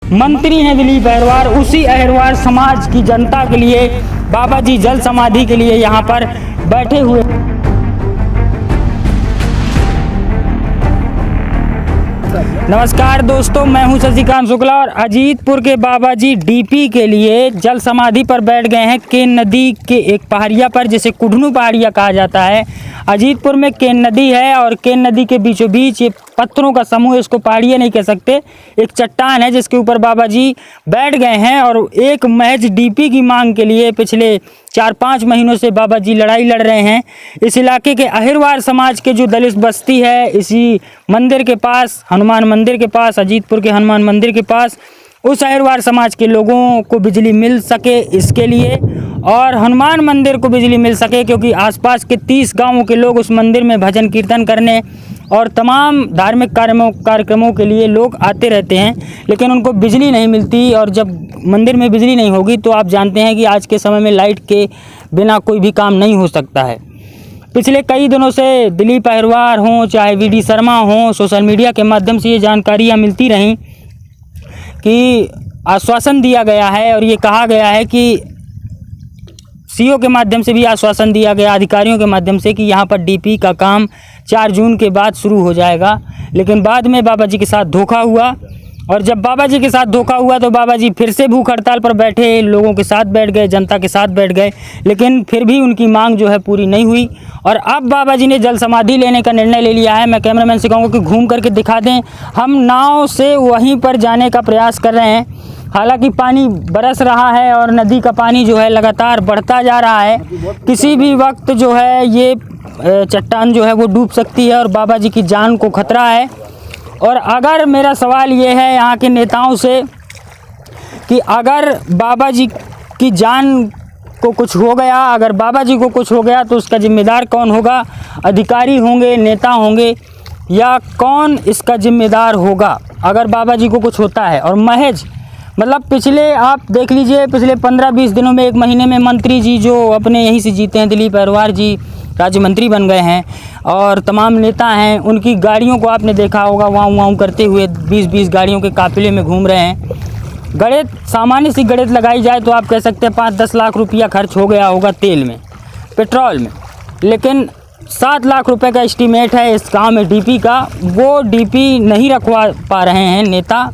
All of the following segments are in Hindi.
मंत्री हैं दिलीप अहिरवार, उसी अहिरवार समाज की जनता के लिए बाबा जी जल समाधि के लिए यहाँ पर बैठे हुए। नमस्कार दोस्तों, मैं हूं शशिकांत शुक्ला और अजीतपुर के बाबा जी डीपी के लिए जल समाधि पर बैठ गए हैं। केन नदी के एक पहाड़िया पर, जिसे कुढ़नू पहाड़िया कहा जाता है। अजीतपुर में केन नदी है और केन नदी के बीचों बीच ये पत्थरों का समूह, इसको पहाड़िया नहीं कह सकते, एक चट्टान है जिसके ऊपर बाबा जी बैठ गए हैं। और एक महज डीपी की मांग के लिए पिछले 4-5 महीनों से बाबा जी लड़ाई लड़ रहे हैं। इस इलाके के अहिरवार समाज के जो दलित बस्ती है, इसी मंदिर के पास, हनुमान मंदिर के पास, अजीतपुर के हनुमान मंदिर के पास, उस अहिरवार समाज के लोगों को बिजली मिल सके इसके लिए, और हनुमान मंदिर को बिजली मिल सके क्योंकि आसपास के 30 गांवों के लोग उस मंदिर में भजन कीर्तन करने और तमाम धार्मिक कार्यक्रमों के लिए लोग आते रहते हैं, लेकिन उनको बिजली नहीं मिलती। और जब मंदिर में बिजली नहीं होगी तो आप जानते हैं कि आज के समय में लाइट के बिना कोई भी काम नहीं हो सकता है। पिछले कई दिनों से दिलीप अहिरवार हों चाहे वीडी शर्मा हों, सोशल मीडिया के माध्यम से ये जानकारियाँ मिलती रहीं कि आश्वासन दिया गया है और ये कहा गया है कि सीओ के माध्यम से भी आश्वासन दिया गया, अधिकारियों के माध्यम से, कि यहाँ पर डीपी का काम 4 जून के बाद शुरू हो जाएगा। लेकिन बाद में बाबा जी के साथ धोखा हुआ, और जब बाबा जी के साथ धोखा हुआ तो बाबा जी फिर से भूख हड़ताल पर बैठे, लोगों के साथ बैठ गए, जनता के साथ बैठ गए, लेकिन फिर भी उनकी मांग जो है पूरी नहीं हुई। और अब बाबा जी ने जल समाधि लेने का निर्णय ले लिया है। मैं कैमरामैन से कहूँगा कि घूम करके दिखा दें। हम नाव से वहीं पर जाने का प्रयास कर रहे हैं। हालांकि पानी बरस रहा है और नदी का पानी जो है लगातार बढ़ता जा रहा है। किसी भी वक्त जो है ये चट्टान जो है वो डूब सकती है और बाबा जी की जान को खतरा है। और अगर मेरा सवाल ये है यहाँ के नेताओं से कि अगर बाबा जी की जान को कुछ हो गया, अगर बाबा जी को कुछ हो गया तो उसका जिम्मेदार कौन होगा? अधिकारी होंगे, नेता होंगे, या कौन इसका जिम्मेदार होगा अगर बाबा जी को कुछ होता है? और महज मतलब पिछले, आप देख लीजिए, पिछले 15-20 दिनों में, 1 महीने में मंत्री जी जो अपने यहीं से जीते हैं, दिलीप अहिरवार जी राज्य मंत्री बन गए हैं, और तमाम नेता हैं, उनकी गाड़ियों को आपने देखा होगा वाऊं वाऊं करते हुए 20-20 गाड़ियों के काफिले में घूम रहे हैं। गणित, सामान्य सी गणित लगाई जाए तो आप कह सकते हैं 5-10 लाख रुपया खर्च हो गया होगा तेल में, पेट्रोल में, लेकिन 7 लाख रुपए का एस्टीमेट है इस गाँव में डीपी का। वो डीपी नहीं रखवा पा रहे हैं नेता।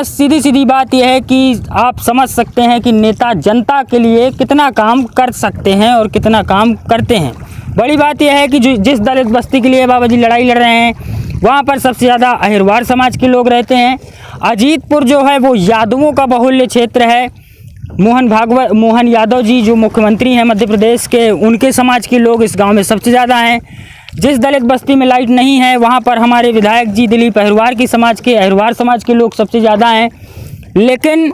सीधी बात यह है कि आप समझ सकते हैं कि नेता जनता के लिए कितना काम कर सकते हैं और कितना काम करते हैं। बड़ी बात यह है कि जिस दलित बस्ती के लिए बाबा जी लड़ाई लड़ रहे हैं, वहाँ पर सबसे ज़्यादा अहिरवार समाज के लोग रहते हैं। अजीतपुर जो है वो यादवों का बहुल्य क्षेत्र है। मोहन यादव जी जो मुख्यमंत्री हैं मध्य प्रदेश के, उनके समाज के लोग इस गाँव में सबसे ज़्यादा हैं। जिस दलित बस्ती में लाइट नहीं है वहाँ पर हमारे विधायक जी दिलीप अहिरवार की समाज के, अहिरवार समाज के लोग सबसे ज़्यादा हैं। लेकिन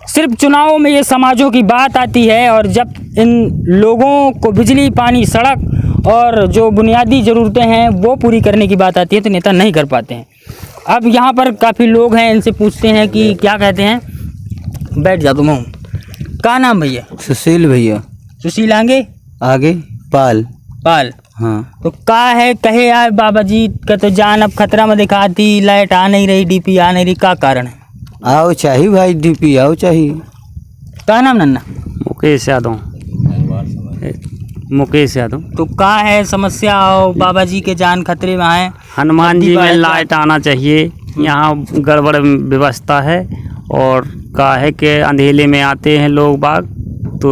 सिर्फ चुनावों में ये समाजों की बात आती है और जब इन लोगों को बिजली, पानी, सड़क और जो बुनियादी ज़रूरतें हैं वो पूरी करने की बात आती है तो नेता नहीं कर पाते हैं। अब यहाँ पर काफ़ी लोग हैं, इनसे पूछते हैं कि क्या कहते हैं। बैठ जा तुम। क्या नाम भैया? सुशील भैया। सुशील आगे पाल। हाँ, तो का है कहे यार, बाबा जी का तो जान अब खतरा में दिखाती, लाइट आ नहीं रही, डीपी आ नहीं रही, का कारण है? आओ चाहिए भाई, डीपी आओ चाहिए। का नाम नन्ना? मुकेश यादव। मुकेश यादव। तो का है समस्या? हो बाबा जी के जान खतरे में है। हनुमान जी में लाइट आना चाहिए। यहाँ गड़बड़ व्यवस्था है और का है कि अंधेले में आते हैं लोग बाग, तो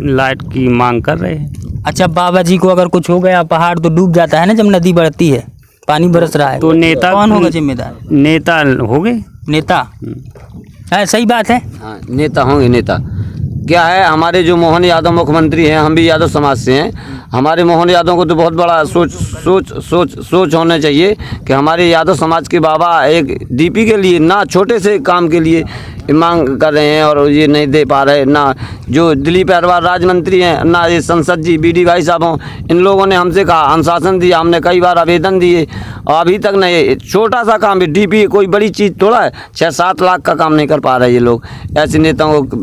लाइट की मांग कर रहे हैं। अच्छा, बाबा जी को अगर कुछ हो गया, पहाड़ तो डूब जाता है ना जब नदी बढ़ती है, पानी बरस रहा है, तो नेता कौन होगा जिम्मेदार? नेता होंगे। नेता है, सही बात है। हाँ, नेता होंगे। नेता क्या है, हमारे जो मोहन यादव मुख्यमंत्री हैं, हम भी यादव समाज से हैं। हमारे मोहन यादव को तो बहुत बड़ा सोच होना चाहिए कि हमारे यादव समाज के बाबा एक डीपी के लिए, ना छोटे से काम के लिए मांग कर रहे हैं और ये नहीं दे पा रहे। ना जो दिलीप अहिरवार राज्य मंत्री हैं, ना ये संसद जी बीडी भाई साहब हों, इन लोगों ने हमसे कहा, अनुशासन दिया, हमने कई बार आवेदन दिए और अभी तक नहीं। छोटा सा काम भी, डीपी कोई बड़ी चीज़ थोड़ा है, 6-7 लाख का काम नहीं कर पा रहे ये लोग। ऐसे नेताओं को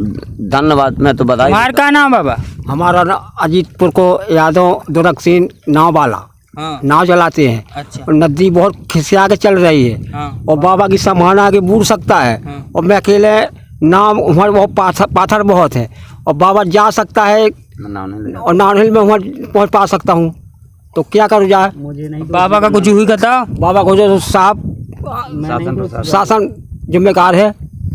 धन्यवाद मैं तो बधाई। का नाम बाबा? हमारा अजीतपुर को यादव दुरक सिंह नाव वाला। हाँ। नाव चलाते हैं। अच्छा। और नदी बहुत खिसिया के चल रही है। हाँ। और बाबा की सामान आगे बूढ़ सकता है। हाँ। और मैं अकेले नाव हमारे बहुत पाथर बहुत है और बाबा जा सकता है और नानहिल में वहाँ पहुँच पा सकता हूँ, तो क्या करूँ जाए। बाबा का कुछ हुई कथा। बाबा को जो साहब शासन जिम्मेदार है।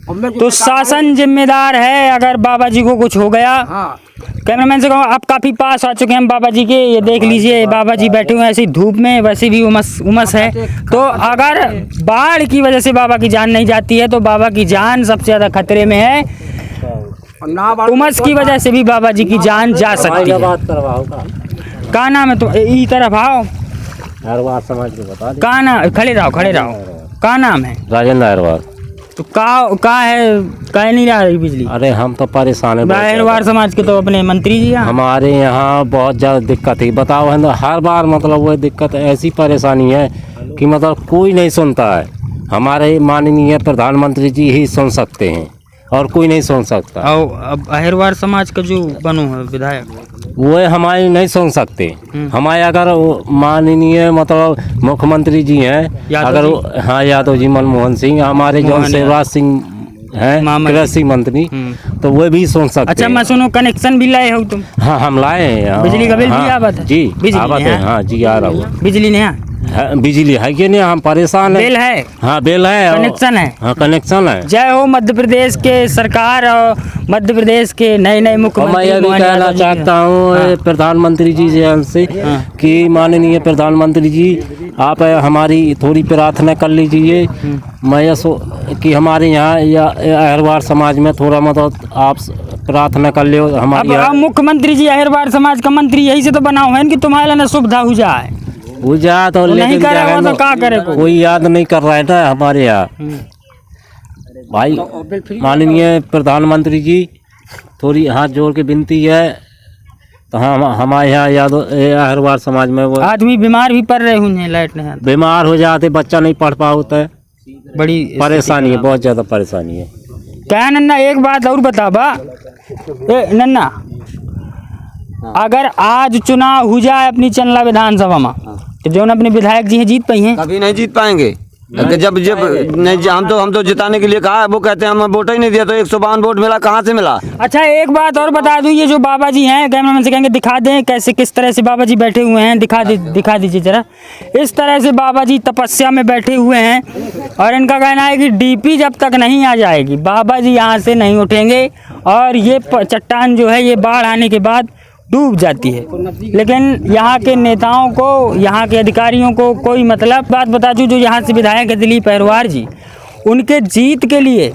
और मैं तो शासन जिम्मेदार है अगर बाबा जी को कुछ हो गया। हाँ। कैमरामैन से कहूँ आप काफ़ी पास आ चुके हैं हम बाबा जी के, ये देख लीजिए बाबा जी बैठे हुए हैं ऐसी धूप में, वैसे भी उमस है। तो अगर बाढ़ की वजह से बाबा की जान नहीं जाती है तो बाबा की जान सबसे ज़्यादा खतरे में है। उमस की वजह से भी बाबा जी की जान जा सकती है। का नाम है तुम ई तरफ आओ। समाज के बता दे। का नाम, खड़े रहो का नाम है। राजेंद्र अहरवार। तो का है, कह नहीं रहा बिजली। अरे हम तो परेशान है। अहरवार समाज के तो अपने मंत्री जी हैं। हमारे यहाँ बहुत ज़्यादा दिक्कत है। बताओ है ना, हर बार मतलब वो दिक्कत ऐसी परेशानी है कि मतलब कोई नहीं सुनता है। हमारे माननीय प्रधानमंत्री जी ही सुन सकते हैं और कोई नहीं सुन सकता। और अब अहरवार समाज का जो बनो है विधायक वो हमारी नहीं सुन सकते। हमारे अगर माननीय मतलब मुख्यमंत्री जी हैं, अगर हाँ यादव जी मनमोहन सिंह, हमारे जो शिवराज सिंह हैं कृषि मंत्री, तो वो भी सुन सकते। अच्छा मैं सुनो कनेक्शन भी लाए हो तुम। हाँ हम लाए हैं। बिजली का बिल भी आवत है जी बिजली है। हाँ जी आ रहा हूँ। बिजली नहीं बिजली है कि नहीं, हम परेशान है। बिल है। हाँ बिल है, कनेक्शन है। हाँ कनेक्शन है। जय हो मध्य प्रदेश के सरकार और मध्य प्रदेश के नए मुख्यमंत्री। मैं ये भी कहना चाहता हूँ प्रधानमंत्री जी से कि माननीय प्रधानमंत्री जी आप हमारी थोड़ी प्रार्थना कर लीजिए। मैं कि हमारे यहाँ या अहरवार समाज में थोड़ा मतलब आप प्रार्थना कर लो हमारी। अब मुख्यमंत्री जी अहरवार समाज का मंत्री यही से तो बनाओ है कि तुम्हारे ना सुविधा हो जाए। हो जाए तो नहीं करेगा तो क्या करे कोई याद नहीं कर रहा है ना हमारे यहाँ। भाई माननीय प्रधानमंत्री जी थोड़ी हाथ जोड़ के विनती है। तो हमारे यहाँ यादव अहरवार समाज में वो आदमी बीमार भी पड़ रहे हैं, लाइट नहीं आती, बीमार हो जाते, बच्चा नहीं पढ़ पाता है, बड़ी परेशानी है, बहुत ज़्यादा परेशानी है। क्या नन्ना एक बात और बता बा नन्ना, अगर आज चुनाव हो जाए अपनी चंदला विधानसभा में तो जो अपने विधायक जी हैं जीत पाई हैं? कभी नहीं जीत पाएंगे। जब नहीं हम तो जिताने के लिए कहा, वो कहते हैं हमें वोट ही नहीं दिया, तो 152 वोट मिला, कहाँ से मिला। अच्छा एक बात और बता दूं, ये जो बाबा जी हैं कैमरामैन से कहेंगे दिखा दें कैसे किस तरह से बाबा जी बैठे हुए हैं, दिखा दीजिए जरा। इस तरह से बाबा जी तपस्या में बैठे हुए हैं और इनका कहना है कि डीपी जब तक नहीं आ जाएगी बाबा जी यहाँ से नहीं उठेंगे और ये चट्टान जो है ये बाढ़ आने के बाद डूब जाती है। लेकिन यहाँ के नेताओं को, यहाँ के अधिकारियों को कोई मतलब। बात बता दूं, जो यहाँ से विधायक है दिलीप अहरवार जी, उनके जीत के लिए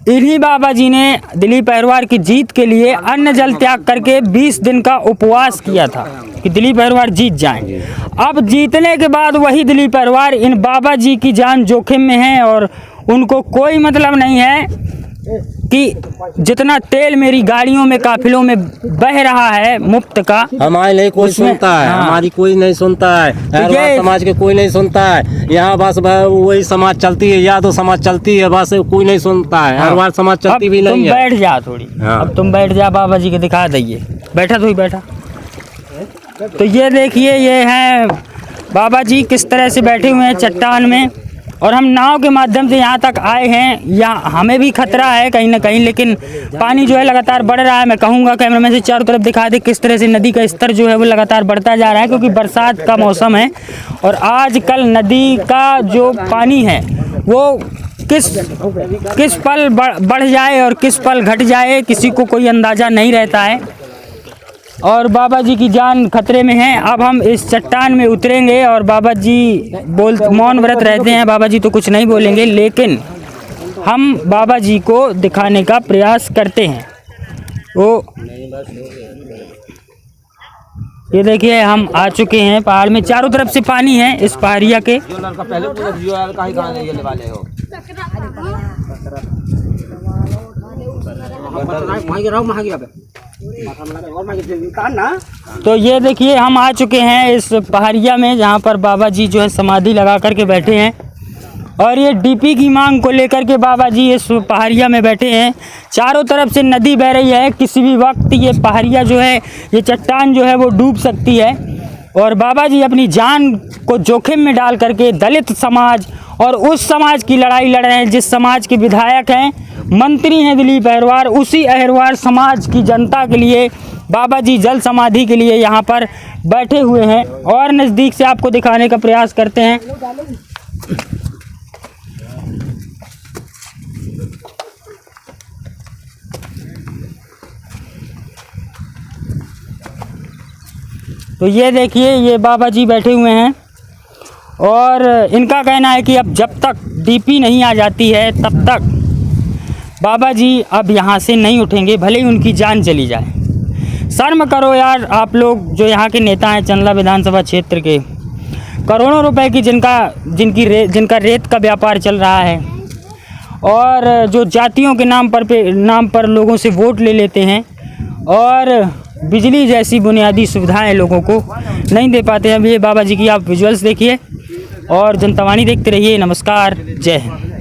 इन्हीं बाबा जी ने दिलीप अहरवार की जीत के लिए अन्न जल त्याग करके 20 दिन का उपवास किया था कि दिलीप अहरवार जीत जाएं। अब जीतने के बाद वही दिलीप अहरवार इन बाबा जी की जान जोखिम में है और उनको कोई मतलब नहीं है कि जितना तेल मेरी गाड़ियों में काफिलों में बह रहा है मुफ्त का, हमारे नहीं कोई सुनता है। हाँ। हमारी कोई नहीं सुनता है, अहरवार समाज के कोई नहीं सुनता है। यहाँ बस वही समाज चलती है, यादव समाज चलती है, बस कोई नहीं सुनता है। अहरवार समाज चलती भी नहीं है। तुम बैठ जा थोड़ी। हाँ। अब तुम बैठ जा, बाबा जी के दिखा दइए। बैठा तो ही बैठा। तो ये देखिए, ये है बाबा जी किस तरह से बैठे हुए हैं चट्टान में और हम नाव के माध्यम से यहाँ तक आए हैं। यहाँ हमें भी खतरा है कहीं ना कहीं, लेकिन पानी जो है लगातार बढ़ रहा है। मैं कहूँगा कैमरामैन से चारों तरफ दिखा दे किस तरह से नदी का स्तर जो है वो लगातार बढ़ता जा रहा है, क्योंकि बरसात का मौसम है और आजकल नदी का जो पानी है वो किस पल बढ़ जाए और किस पल घट जाए किसी को कोई अंदाज़ा नहीं रहता है और बाबा जी की जान खतरे में है। अब हम इस चट्टान में उतरेंगे और बाबा जी मौन व्रत रहते हैं, बाबा जी तो कुछ नहीं बोलेंगे, लेकिन हम बाबा जी को दिखाने का प्रयास करते हैं। वो ये देखिए हम आ चुके हैं पहाड़ में, चारों तरफ से पानी है इस पहाड़िया के। तो ये देखिए हम आ चुके हैं इस पहाड़िया में जहाँ पर बाबा जी जो है समाधि लगा करके बैठे हैं और ये डीपी की मांग को लेकर के बाबा जी इस पहाड़िया में बैठे हैं। चारों तरफ से नदी बह रही है, किसी भी वक्त ये पहाड़िया जो है, ये चट्टान जो है वो डूब सकती है। और बाबा जी अपनी जान को जोखिम में डाल करके दलित समाज और उस समाज की लड़ाई लड़ रहे हैं जिस समाज के विधायक हैं, मंत्री हैं दिलीप अहिरवार, उसी अहिरवार समाज की जनता के लिए बाबा जी जल समाधि के लिए यहाँ पर बैठे हुए हैं। और नज़दीक से आपको दिखाने का प्रयास करते हैं। तो ये देखिए, ये बाबा जी बैठे हुए हैं और इनका कहना है कि अब जब तक डीपी नहीं आ जाती है तब तक बाबा जी अब यहाँ से नहीं उठेंगे, भले ही उनकी जान चली जाए। शर्म करो यार आप लोग जो यहाँ के नेता हैं चंदला विधानसभा क्षेत्र के, करोड़ों रुपए की जिनका रेत का व्यापार चल रहा है और जो जातियों के नाम पर लोगों से वोट ले लेते हैं और बिजली जैसी बुनियादी सुविधाएं लोगों को नहीं दे पाते हैं। अब ये बाबा जी की आप विजुअल्स देखिए और जनता वाणी देखते रहिए। नमस्कार, जय हिंद।